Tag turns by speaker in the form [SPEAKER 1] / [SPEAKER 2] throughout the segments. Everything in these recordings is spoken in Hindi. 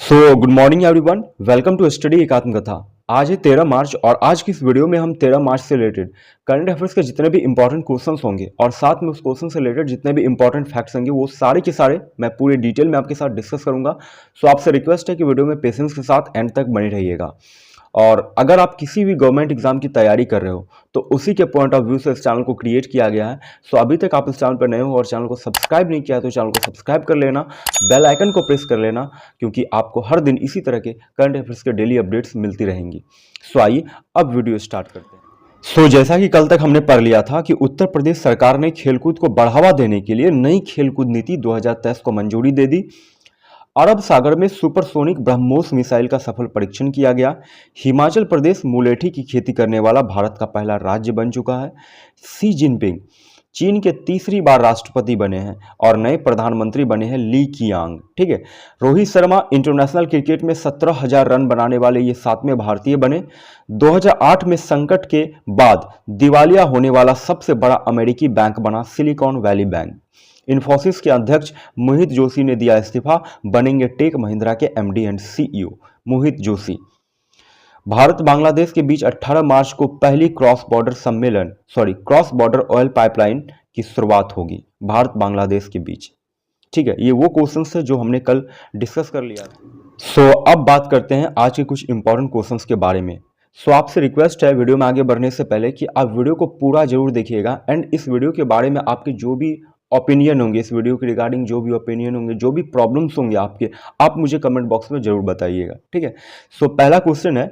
[SPEAKER 1] Good morning everyone, welcome to study एक आत्मकथा। आज है 13 मार्च और आज की इस वीडियो में हम 13 मार्च से रिलेटेड करंट अफेयर्स के जितने भी इंपॉर्टेंट क्वेश्चंस होंगे और साथ में उस क्वेश्चन से रिलेटेड जितने भी इंपॉर्टेंट फैक्ट्स होंगे वो सारे के सारे मैं पूरे डिटेल में आपके साथ डिस्कस करूंगा। सो आपसे रिक्वेस्ट है कि वीडियो में पेशेंस के साथ एंड तक बने रहिएगा। और अगर आप किसी भी गवर्नमेंट एग्जाम की तैयारी कर रहे हो तो उसी के पॉइंट ऑफ व्यू से इस चैनल को क्रिएट किया गया है। सो अभी तक आप इस चैनल पर नए हो और चैनल को सब्सक्राइब नहीं किया तो चैनल को सब्सक्राइब कर लेना, बेल आइकन को प्रेस कर लेना, क्योंकि आपको हर दिन इसी तरह के करंट अफेयर्स के डेली अपडेट्स मिलती रहेंगी। सो आइए अब वीडियो स्टार्ट करते हैं। जैसा कि कल तक हमने पढ़ लिया था कि उत्तर प्रदेश सरकार ने खेलकूद को बढ़ावा देने के लिए नई खेलकूद नीति 2023 को मंजूरी दे दी। अरब सागर में सुपरसोनिक ब्रह्मोस मिसाइल का सफल परीक्षण किया गया। हिमाचल प्रदेश मुलेठी की खेती करने वाला भारत का पहला राज्य बन चुका है। शी जिनपिंग चीन के तीसरी बार राष्ट्रपति बने हैं और नए प्रधानमंत्री बने हैं ली कियांग। ठीक है। रोहित शर्मा इंटरनेशनल क्रिकेट में 17,000 रन बनाने वाले ये 7वें भारतीय बने। 2008 में संकट के बाद दिवालिया होने वाला सबसे बड़ा अमेरिकी बैंक बना सिलिकॉन वैली बैंक। इन्फोसिस के अध्यक्ष मोहित जोशी ने दिया इस्तीफा, बनेंगे टेक महिंद्रा के एमडी एंड सीईओ मोहित जोशी। भारत बांग्लादेश के बीच 18 मार्च को पहली क्रॉस बॉर्डर ऑयल पाइपलाइन की शुरुआत होगी भारत बांग्लादेश के बीच। ठीक है, ये वो क्वेश्चंस है जो हमने कल डिस्कस कर लिया था। अब बात करते हैं आज के कुछ इंपॉर्टेंट क्वेश्चंस के बारे में। आपसे रिक्वेस्ट है वीडियो में आगे बढ़ने से पहले कि आप वीडियो को पूरा जरूर देखिएगा एंड इस वीडियो के बारे में आपके जो भी ओपिनियन होंगे, इस वीडियो के रिगार्डिंग जो भी ओपिनियन होंगे, जो भी प्रॉब्लम्स होंगे आपके, आप मुझे कमेंट बॉक्स में जरूर बताइएगा। ठीक है। पहला क्वेश्चन है,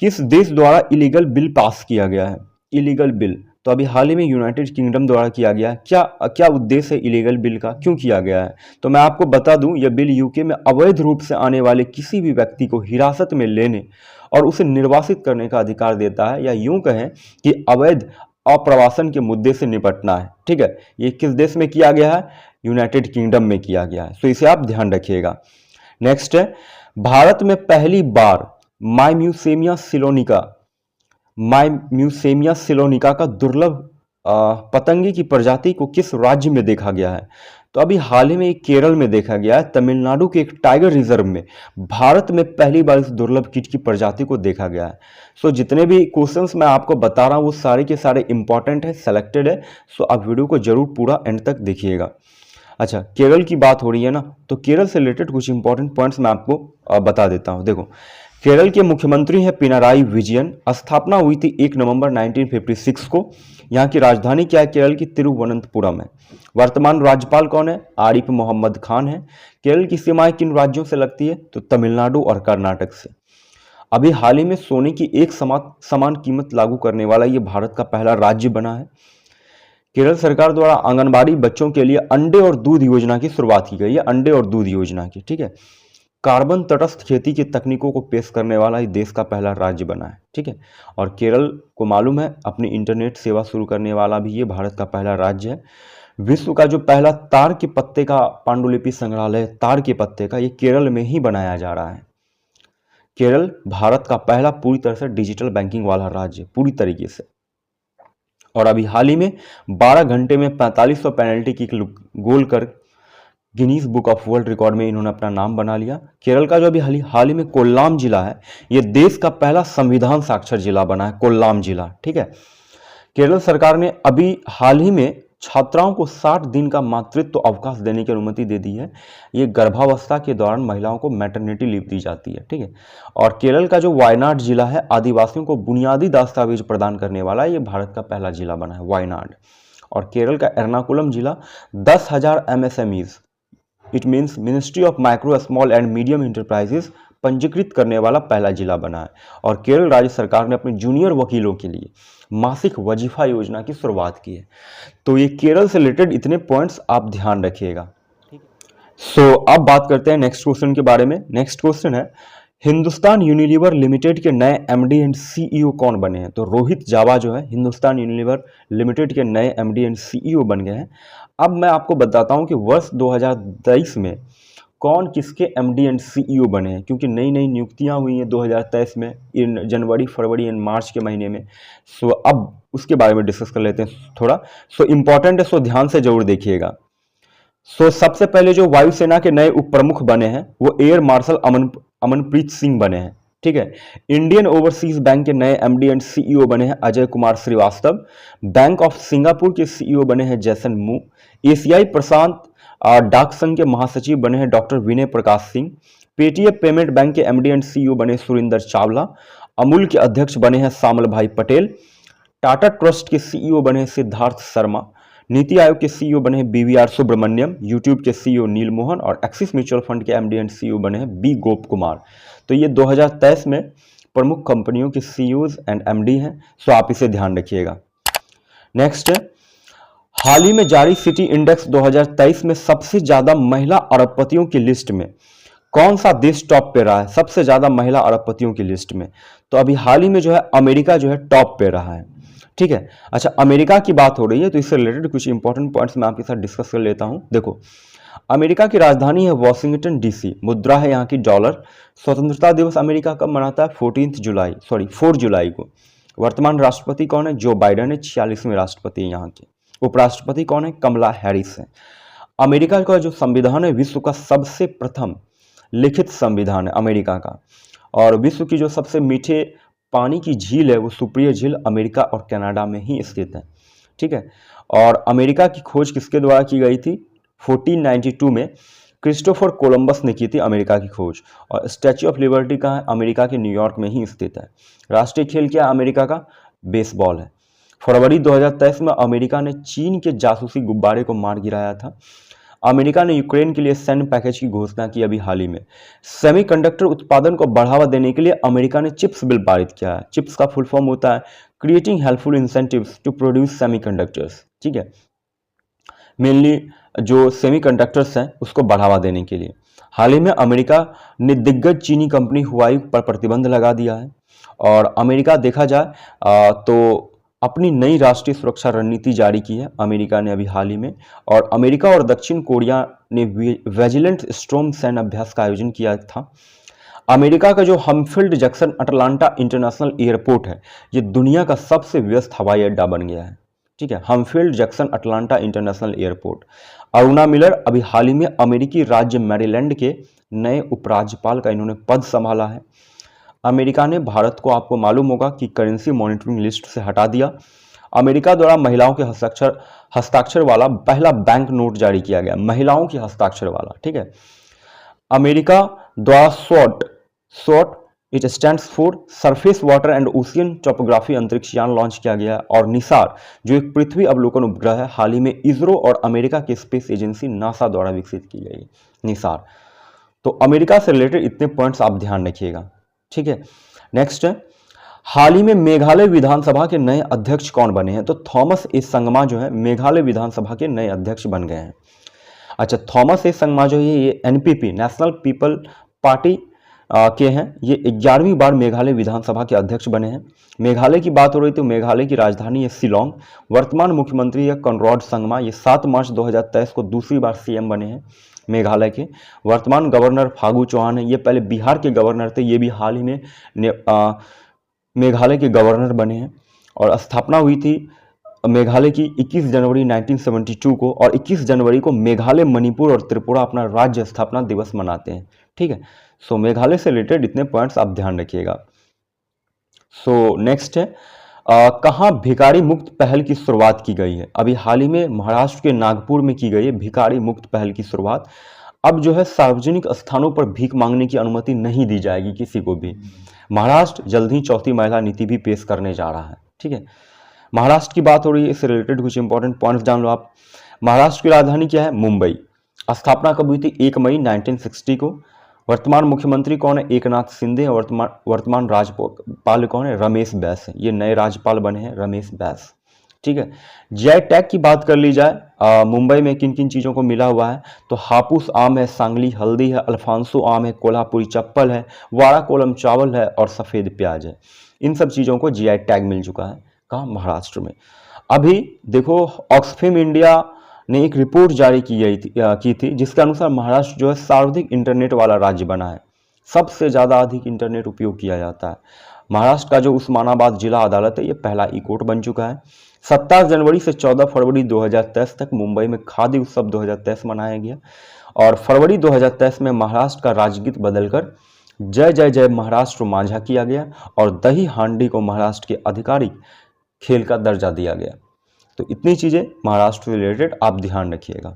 [SPEAKER 1] किस देश द्वारा इलीगल बिल पास किया गया है? इलीगल बिल तो अभी हाल ही में यूनाइटेड किंगडम द्वारा किया गया है। क्या उद्देश्य है इलीगल बिल का, क्यों किया गया है? तो मैं आपको बता दूं, यह बिल यूके में अवैध रूप से आने वाले किसी भी व्यक्ति को हिरासत में लेने और उसे निर्वासित करने का अधिकार देता है, या यूं कहें कि अवैध अप्रवासन के मुद्दे से निपटना है। ठीक है। ये किस देश में किया गया है? यूनाइटेड किंगडम में किया गया है। इसे आप ध्यान रखिएगा। नेक्स्ट है, भारत में पहली बार माइम्यूसेमिया सिलोनिका का दुर्लभ पतंगी की प्रजाति को किस राज्य में देखा गया है? तो अभी हाल ही में केरल में देखा गया है। तमिलनाडु के एक टाइगर रिजर्व में भारत में पहली बार इस दुर्लभ कीट की प्रजाति को देखा गया है। जितने भी क्वेश्चंस मैं आपको बता रहा हूं वो सारे के सारे इंपॉर्टेंट है, सेलेक्टेड है। आप वीडियो को जरूर पूरा एंड तक देखिएगा। अच्छा, केरल की बात हो रही है ना, तो केरल से रिलेटेड कुछ इंपॉर्टेंट पॉइंट्स मैं आपको बता देता हूं। देखो, केरल के मुख्यमंत्री हैं पिनाराई विजयन। स्थापना हुई थी 1 नवंबर 1956 को। यहाँ की राजधानी क्या है? केरल की तिरुवनंतपुरम है। वर्तमान राज्यपाल कौन है? आरिफ मोहम्मद खान है। केरल की सीमाएं किन राज्यों से लगती है? तो तमिलनाडु और कर्नाटक से। अभी हाल ही में सोने की एक समान कीमत लागू करने वाला ये भारत का पहला राज्य बना है। केरल सरकार द्वारा आंगनबाड़ी बच्चों के लिए अंडे और दूध योजना की शुरुआत की गई है। अंडे और दूध योजना की। ठीक है। कार्बन तटस्थ खेती की तकनीकों को पेश करने वाला ही देश का पहला राज्य बना है। ठीक है। और केरल को मालूम है अपनी इंटरनेट सेवा शुरू करने वाला भी ये भारत का पहला राज्य है। विश्व का जो पहला तार के पत्ते का पांडुलिपि संग्रहालय तार के पत्ते का, ये केरल में ही बनाया जा रहा है। केरल भारत का पहला पूरी तरह से डिजिटल बैंकिंग वाला राज्य, पूरी तरीके से। और अभी हाल ही में 12 घंटे में 4500 पेनल्टी किक गोल कर Guinness book of world record में इन्होंने अपना नाम बना लिया। केरल का जो अभी हाल ही में कोल्लाम जिला है, यह देश का पहला संविधान साक्षर जिला बना है, कोल्लाम जिला। ठीक है। केरल सरकार ने अभी हाल ही में छात्राओं को 60 दिन का मातृत्व अवकाश देने की अनुमति दे दी है। ये गर्भावस्था के दौरान महिलाओं को मैटरनिटी लीव दी जाती है। ठीक है। और केरल का जो वायनाड जिला है, आदिवासियों को बुनियादी दस्तावेज प्रदान करने वाला है, ये भारत का पहला जिला बना है, वायनाड। और केरल का एर्नाकुलम जिला 10,000 MSMEs, it means ministry of micro small and medium enterprises, पंजीकृत करने वाला पहला जिला बना है। और केरल राज्य सरकार ने अपने जूनियर वकीलों के लिए मासिक वजीफा योजना की शुरुआत की है। तो ये केरल से रिलेटेड इतने पॉइंट्स आप ध्यान रखिएगा। अब बात करते हैं नेक्स्ट क्वेश्चन के बारे में। नेक्स्ट क्वेश्चन है, हिंदुस्तान यूनिलीवर लिमिटेड के नए एमडी एंड सीईओ कौन बने हैं? तो रोहित जावा जो है हिंदुस्तान यूनिलीवर लिमिटेड के नए एमडी एंड सीईओ बन गए हैं। अब मैं आपको बताता हूं कि वर्ष 2023 में कौन किसके एमडी एंड सीईओ बने हैं, क्योंकि नई नई नियुक्तियां हुई हैं 2023 में, इन जनवरी, फरवरी एंड मार्च के महीने में। अब उसके बारे में डिस्कस कर लेते हैं थोड़ा। इंपॉर्टेंट है, ध्यान से जरूर देखिएगा। सबसे पहले जो वायुसेना के नए उप प्रमुख बने हैं वो एयर मार्शल अमनप्रीत सिंह बने हैं। ठीक है। इंडियन ओवरसीज बैंक के नए एमडी एंड सीईओ बने हैं Ajay Kumar Srivastava. Bank of Singapore के सीईओ बने हैं जैसन मू। एशियाई प्रशांत डाक संघ के महासचिव बने हैं डॉक्टर विनय Prakash Singh. Paytm payment bank के एमडी एंड सीईओ बने सुरिंदर चावला। अमूल के अध्यक्ष बने हैं सामल भाई पटेल। टाटा ट्रस्ट के सीईओ बने हैं सिद्धार्थ शर्मा। नीति आयोग के सीईओ बने हैं बीवीआर सुब्रमण्यम। यूट्यूब के सीईओ नील मोहन और एक्सिस म्यूचुअल फंड के एमडी एंड सीईओ बने हैं बी गोप कुमार। तो ये 2023 में प्रमुख कंपनियों के सीईओज एंड एमडी हैं, सो आप इसे ध्यान रखिएगा। नेक्स्ट है, हाल ही में जारी सिटी इंडेक्स 2023 में सबसे ज्यादा महिला अरबपतियों की लिस्ट में कौन सा देश टॉप पे रहा है? सबसे ज्यादा महिला अरबपतियों की लिस्ट में तो अभी हाल ही में जो है अमेरिका जो है टॉप पे रहा है। ठीक है। अच्छा, अमेरिका की बात हो रही है तो इससे रिलेटेड कुछ इंपॉर्टेंट पॉइंट्स मैं आपके साथ डिस्कस कर लेता हूं। देखो, अमेरिका की राजधानी है वॉशिंगटन डीसी। मुद्रा है यहाँ की डॉलर। स्वतंत्रता दिवस अमेरिका कब मनाता है? 4 जुलाई को। वर्तमान राष्ट्रपति कौन है? जो बाइडेन है, 46वें राष्ट्रपति है यहाँ के। उपराष्ट्रपति कौन है? कमला हैरिस है। अमेरिका का जो संविधान है विश्व का सबसे प्रथम लिखित संविधान है अमेरिका का। और विश्व की जो सबसे मीठे पानी की झील है वो सुप्रिय झील अमेरिका और कनाडा में ही स्थित है। ठीक है। और अमेरिका की खोज किसके द्वारा की गई थी? 1492 में क्रिस्टोफर कोलंबस ने की थी अमेरिका की खोज। और स्टैच्यू ऑफ लिबर्टी कहाँ है? अमेरिका के न्यूयॉर्क में ही स्थित है। राष्ट्रीय खेल क्या है अमेरिका का? बेसबॉल है। फरवरी 2023 में अमेरिका ने चीन के जासूसी गुब्बारे को मार गिराया था। अमेरिका ने यूक्रेन के लिए सैन्य पैकेज की घोषणा की अभी हाल ही में। सेमीकंडक्टर उत्पादन को बढ़ावा देने के लिए अमेरिका ने चिप्स बिल पारित किया है। चिप्स का फुल फॉर्म होता है creating helpful incentives to produce semiconductors. ठीक है। मेनली जो सेमीकंडक्टर्स हैं उसको बढ़ावा देने के लिए हाल ही में अमेरिका ने दिग्गज चीनी कंपनी हुआई पर प्रतिबंध लगा दिया है। और अमेरिका देखा जाए तो अपनी नई राष्ट्रीय सुरक्षा रणनीति जारी की है अमेरिका ने अभी हाल ही में। और अमेरिका और दक्षिण कोरिया ने विजिलेंट स्टॉर्म सैन्य अभ्यास का आयोजन किया था। अमेरिका का जो हम्फील्ड जैक्सन अटलांटा इंटरनेशनल एयरपोर्ट है ये दुनिया का सबसे व्यस्त हवाई अड्डा बन गया है। ठीक है। Hartsfield Jackson Atlanta international airport. Aruna Miller अभी हाल ही में अमेरिकी राज्य मैरीलैंड के नए उपराज्यपाल का इन्होंने पद संभाला है। अमेरिका ने भारत को, आपको मालूम होगा कि करेंसी मॉनिटरिंग लिस्ट से हटा दिया। अमेरिका द्वारा महिलाओं के हस्ताक्षर वाला पहला बैंक नोट जारी किया गया, महिलाओं के हस्ताक्षर वाला। ठीक है। अमेरिका द्वारा SWOT it stands for surface water and ocean topography अंतरिक्ष यान लॉन्च किया गया है। और निसार जो एक पृथ्वी अवलोकन उपग्रह है हाल ही में इसरो और अमेरिका की स्पेस एजेंसी नासा द्वारा विकसित की गई है निसार। तो अमेरिका से रिलेटेड इतने पॉइंट्स आप ध्यान रखिएगा। ठीक है। नेक्स्ट है, हाल ही में मेघालय विधानसभा के नए अध्यक्ष कौन बने हैं? तो थॉमस ए संगमा जो है मेघालय विधानसभा के नए अध्यक्ष बन गए हैं। अच्छा, थॉमस ए संगमा जो है ये NPP नेशनल पीपल पार्टी के हैं। ये 11वीं बार मेघालय विधानसभा के अध्यक्ष बने हैं। मेघालय की बात हो रही तो मेघालय की राजधानी है शिलोंग। वर्तमान मुख्यमंत्री है कॉनराड संगमा। ये 7 मार्च 2023 को दूसरी बार CM बने हैं मेघालय के। वर्तमान गवर्नर फागू चौहान है। ये पहले बिहार के गवर्नर थे, ये भी हाल ही में मेघालय के गवर्नर बने हैं। और स्थापना हुई थी मेघालय की 21 जनवरी 1972 को। और 21 जनवरी को मेघालय, मणिपुर और त्रिपुरा अपना राज्य स्थापना दिवस मनाते हैं। ठीक है। सो मेघालय से रिलेटेड इतने पॉइंट्स आप ध्यान रखिएगा। सो नेक्स्ट है, कहाँ भिखारी मुक्त पहल की शुरुआत की गई है? अभी हाल ही में महाराष्ट्र के नागपुर में की गई है भिखारी मुक्त पहल की शुरुआत। अब जो है सार्वजनिक स्थानों पर भीख मांगने की अनुमति नहीं दी जाएगी किसी को भी। महाराष्ट्र जल्द ही चौथी महिला नीति भी पेश करने जा रहा है। ठीक है। महाराष्ट्र की बात हो रही है, इससे रिलेटेड कुछ इंपॉर्टेंट पॉइंट्स जान लो आप। महाराष्ट्र की राजधानी क्या है? मुंबई। स्थापना कब हुई थी? 1 मई 1960 को। वर्तमान मुख्यमंत्री कौन है? एकनाथ शिंदे। वर्तमान राज्यपाल कौन है? रमेश बैस है। ये नए राज्यपाल बने हैं रमेश बैस। ठीक है। जीआई टैग की बात कर ली जाए, मुंबई में किन किन चीज़ों को मिला हुआ है तो हापुस आम है, सांगली हल्दी है, अल्फांसो आम है, कोल्हापुरी चप्पल है, वाड़ा कोलम चावल है और सफ़ेद प्याज है। इन सब चीज़ों को जीआई टैग मिल चुका है। कहाँ? महाराष्ट्र में। अभी देखो, ऑक्सफैम इंडिया ने एक रिपोर्ट जारी की थी जिसके अनुसार महाराष्ट्र जो है सर्वाधिक इंटरनेट वाला राज्य बना है। सबसे ज़्यादा अधिक इंटरनेट उपयोग किया जाता है। महाराष्ट्र का जो उस्मानाबाद जिला अदालत है ये पहला ई कोर्ट बन चुका है। 27 जनवरी से 14 फरवरी 2023 तक मुंबई में खादी उत्सव 2023 मनाया गया और फरवरी 2023 में महाराष्ट्र का राजगीत बदलकर जय जय जय महाराष्ट्र मांझा किया गया और दही हांडी को महाराष्ट्र के आधिकारिक खेल का दर्जा दिया गया। तो इतनी चीजें महाराष्ट्र से रिलेटेड आप ध्यान रखिएगा।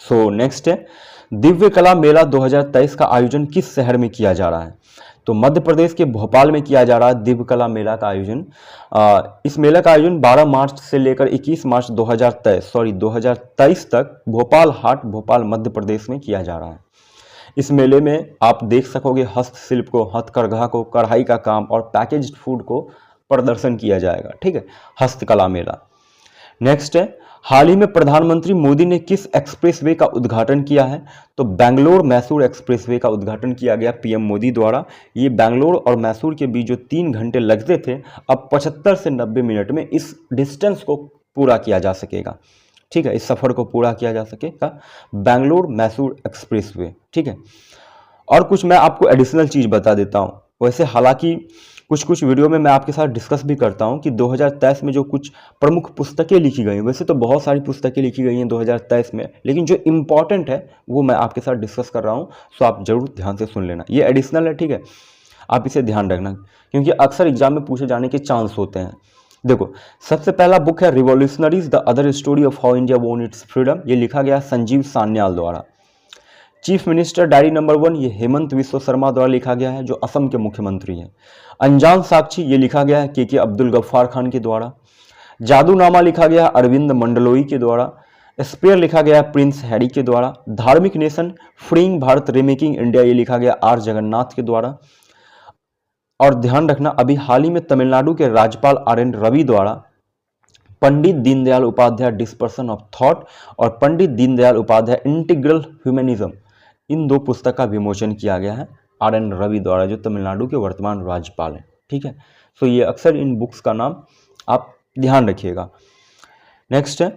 [SPEAKER 1] सो नेक्स्ट है, दिव्य कला मेला 2023 का आयोजन किस शहर में किया जा रहा है? तो मध्य प्रदेश के भोपाल में किया जा रहा है दिव्य कला मेला का आयोजन। इस मेला का आयोजन 12 मार्च से लेकर 21 मार्च 2023 तक भोपाल हाट भोपाल मध्य प्रदेश में किया जा रहा है। इस मेले में आप देख सकोगे हस्तशिल्प को, हथकरघा को, कढ़ाई का काम और पैकेज्ड फूड को प्रदर्शन किया जाएगा। ठीक है, हस्तकला मेला। नेक्स्ट है, हाल ही में प्रधानमंत्री मोदी ने किस एक्सप्रेसवे का उद्घाटन किया है? तो बेंगलोर मैसूर एक्सप्रेसवे का उद्घाटन किया गया पीएम मोदी द्वारा। ये बेंगलोर और मैसूर के बीच जो 3 घंटे लगते थे, अब 75 से 90 मिनट में इस डिस्टेंस को पूरा किया जा सकेगा। ठीक है, इस सफर को पूरा किया जा सकेगा बेंगलोर मैसूर एक्सप्रेसवे। ठीक है, और कुछ मैं आपको एडिशनल चीज बता देता हूँ। वैसे हालांकि कुछ वीडियो में मैं आपके साथ डिस्कस भी करता हूं कि 2023 में जो कुछ प्रमुख पुस्तकें लिखी गई हैं, वैसे तो बहुत सारी पुस्तकें लिखी गई हैं 2023 में, लेकिन जो इम्पॉर्टेंट है वो मैं आपके साथ डिस्कस कर रहा हूं। सो आप जरूर ध्यान से सुन लेना, ये एडिशनल है। ठीक है, आप इसे ध्यान रखना क्योंकि अक्सर एग्जाम में पूछे जाने के चांस होते हैं। देखो, सबसे पहला बुक है revolutionaries the other story of how India वोन इट्स फ्रीडम। ये लिखा गया संजीव सान्याल द्वारा। चीफ मिनिस्टर डायरी नंबर 1 ये हेमंत विश्व शर्मा द्वारा लिखा गया है, जो असम के मुख्यमंत्री हैं। अनजान साक्षी ये लिखा गया है के अब्दुल गफ्फार खान के द्वारा। जादूनामा लिखा गया है अरविंद मंडलोई के द्वारा। स्पेयर लिखा गया है प्रिंस हैरी के द्वारा। धार्मिक nation freeing Bharat remaking India ये लिखा गया आर जगन्नाथ के द्वारा। और ध्यान रखना, अभी हाल ही में तमिलनाडु के राज्यपाल RN रवि द्वारा Pandit Deendayal Upadhyay dispersion of thought और पंडित दीनदयाल उपाध्याय इंटीग्रल ह्यूमनिज्म, इन 2 पुस्तक का विमोचन किया गया है RN रवि द्वारा, जो तमिलनाडु के वर्तमान राज्यपाल हैं। ठीक है, सो ये अक्सर इन बुक्स का नाम आप ध्यान रखिएगा। नेक्स्ट है,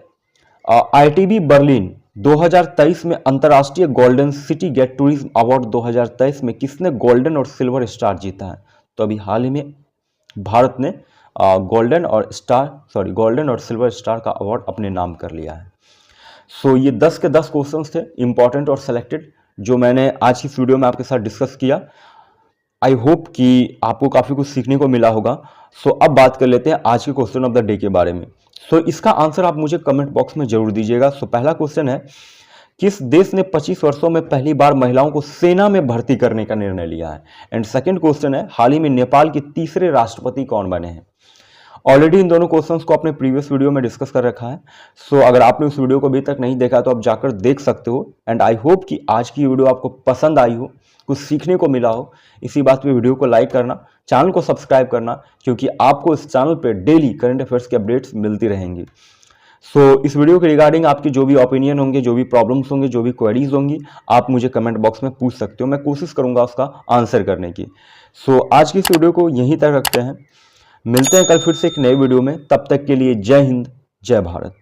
[SPEAKER 1] ITB बर्लिन 2023 में अंतर्राष्ट्रीय golden city gate tourism award 2023 में किसने गोल्डन और सिल्वर स्टार जीता है? तो अभी हाल ही में भारत ने गोल्डन और सिल्वर स्टार का अवार्ड अपने नाम कर लिया है। सो ये 10 के 10 क्वेश्चंस थे, इंपॉर्टेंट और सेलेक्टेड, जो मैंने आज की वीडियो में आपके साथ डिस्कस किया। आई होप कि आपको काफ़ी कुछ सीखने को मिला होगा। सो अब बात कर लेते हैं आज के क्वेश्चन ऑफ द डे के बारे में। सो इसका आंसर आप मुझे कमेंट बॉक्स में जरूर दीजिएगा। सो पहला क्वेश्चन है, किस देश ने 25 वर्षों में पहली बार महिलाओं को सेना में भर्ती करने का निर्णय लिया है? एंड सेकंड क्वेश्चन है, हाल ही में नेपाल के तीसरे राष्ट्रपति कौन बने हैं? ऑलरेडी इन दोनों क्वेश्चंस को अपने प्रीवियस वीडियो में डिस्कस कर रखा है। सो अगर आपने उस वीडियो को अभी तक नहीं देखा तो आप जाकर देख सकते हो। एंड आई होप कि आज की वीडियो आपको पसंद आई हो, कुछ सीखने को मिला हो। इसी बात पे वीडियो को लाइक करना, चैनल को सब्सक्राइब करना, क्योंकि आपको इस चैनल पे डेली करंट अफेयर्स के अपडेट्स मिलती रहेंगी। सो इस वीडियो के रिगार्डिंग आपकी जो भी ओपिनियन होंगे, जो भी प्रॉब्लम्स होंगे, जो भी क्वेरीज होंगी, आप मुझे कमेंट बॉक्स में पूछ सकते हो। मैं कोशिश करूंगा उसका आंसर करने की। सो आज की इस वीडियो को यहीं तक रखते हैं, मिलते हैं कल फिर से एक नए वीडियो में। तब तक के लिए जय हिंद, जय भारत।